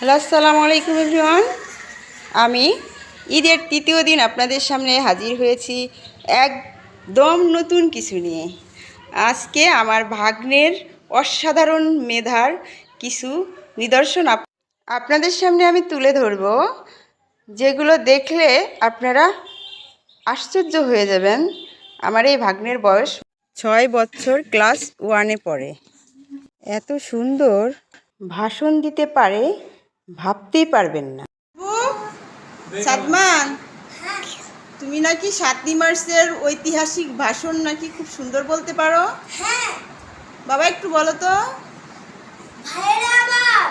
Hello, আসসালামু আলাইকুম everyone. আমি ঈদের তৃতীয় দিন আপনাদের সামনে হাজির হয়েছি একদম নতুন কিছু নিয়ে। আজকে আমার ভাগ্নের অসাধারণ মেধার কিছু নিদর্শন আপনাদের সামনে আমি তুলে ধরব, যেগুলো দেখলে আপনারা আশ্চর্য হয়ে যাবেন। আমার এই ভাগ্নের বয়স 6 বছর, ক্লাস 1-এ পড়ে। এত সুন্দর ভাষণ দিতে পারে ভাবতেই পারবেন না। সাদমান, তুমি নাকি 7ই মার্চের ঐতিহাসিক ভাষণ নাকি খুব সুন্দর বলতে পারো? হ্যাঁ বাবা, একটু বলো তো। ভাইরা আমার,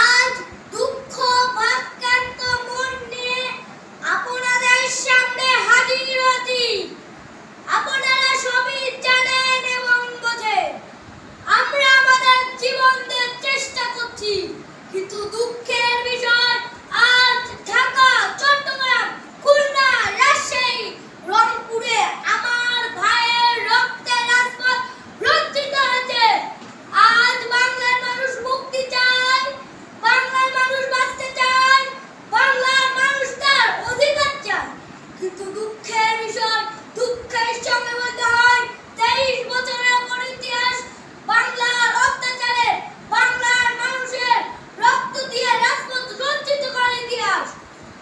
আজ দুঃখ ভারাক্রান্ত মন নিয়ে আপনাদের সামনে হাজির হয়েছি। আপনারা সবই জানেন এবং বোঝেন, আমরা আমাদের জীবন দিয়ে চেষ্টা করছি, কিন্তু দুঃখের বিষয় আজ ঢাকা, চট্টগ্রাম, খুলনা, রাজশাহী, রংপুরে আমার ভাইয়ের রক্তে রাজপথ রঞ্জিত হয়েছে। আজ বাংলার মানুষ মুক্তি চায়, বাংলার মানুষ বাঁচতে চায়, বাংলার মানুষ তার অধিকার চায়, কিন্তু দুঃখের বিষয়, দুঃখের সঙ্গে বলতে হয় 23 বছরের পর ইতিহাস বাংলার অত্যাচারে বাংলার মানুষের রক্ত দিয়ে রাজপথ রঞ্জিত করার ইতিহাস।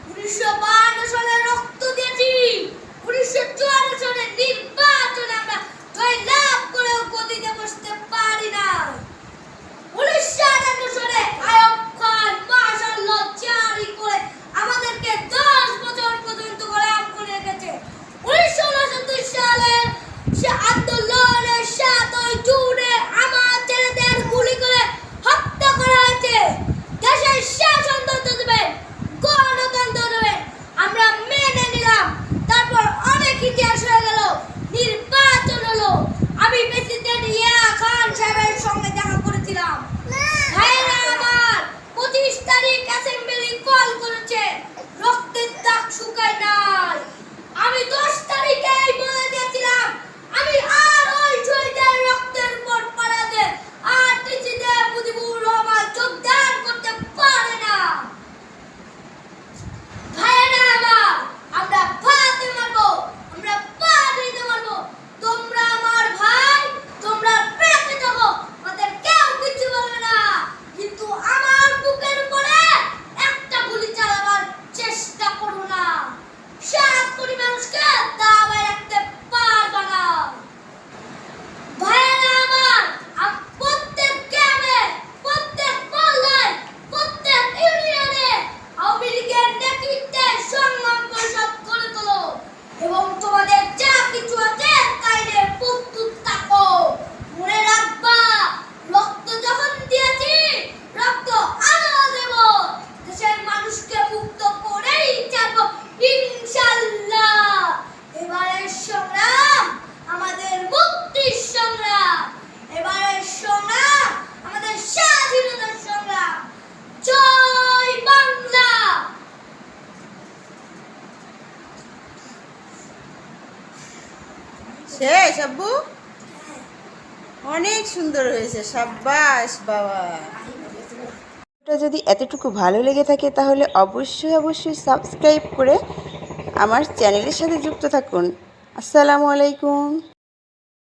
1952 সালে রক্ত দিয়েছি, 1954 সালে নির্বাচনে আমরা জয় লাভ করেও গদিতে বসতে পারি না। 1958 সালে আইয়ুব খান মার্শাল ল জারি করে আমাদেরকে 10 বছর পর্যন্ত গোলাম করে রেখেছে। 1969 সালের আন্দোলনের 7ই জুনে আমার ছেলেদের গুলি করে হত্যা করা হয়েছে। দেশের শাসনতন্ত্র দেবেন, গণতন্ত্র দেবেন, আমরা মেনে নিলাম। তারপর অনেক ইতিহাস হয়ে গেল, নির্বাচন হলো, আমি প্রেসিডেন্ট ইয়া খান সাহেবের সঙ্গে দেখা করেছিলাম। ভাইরা আমার, 25 তারিখ অ্যাসেম্বলি কল করেছে, রক্তের দাগ শুকায় নাই। আমি 10 তারিখেই বলে দিয়েছিলাম আমি আর ওই শহীদের রক্তের উপর পাড়া দে আর টিসিতে মুজিবুর রহমান যোগদান করতে পারে না। ভাইরা আমার, আমরা ফাতে মারবো, আমরা পা দিতে মারবো। তোমরা আমার ভাই, তোমরা পেটে থাকো, আমাদের কেউ কিছু বলবে না, কিন্তু আমার বুকের উপরে একটা গুলি চালাবার চেষ্টা করো না। 7 কোটি মানুষকে দাবায় রাখতে পারবে না। ভাইরা আমার, প্রত্যেক গ্রামে, প্রত্যেক মহল্লায়, প্রত্যেক ইউনিয়নে আওয়ামী লীগের নেতৃত্বে সংগ্রাম পরিষদ গড়ে তোলো এবং তোমাদের যা কিছু আছে তাই নিয়ে প্রস্তুত থাকো। মনে রাখবা, রক্ত যখন দিয়েছি, রক্ত আরো দেব। দেশের মানুষকে মুক্ত করেই যাবো ইনশাআল্লাহ। এবারের সংগ্রাম আমাদের মুক্তির সংগ্রাম, এবারের সংগ্রাম আমাদের স্বাধীনতার সংগ্রাম। জয় বাংলা। শেষ আব্বু? অনেক সুন্দর হয়েছে, সাব্বাস বাবা। এটা যদি এতটুকু ভালো লেগে থাকে তাহলে অবশ্যই সাবস্ক্রাইব করে আমার চ্যানেলের সাথে যুক্ত থাকুন। আসসালামু আলাইকুম।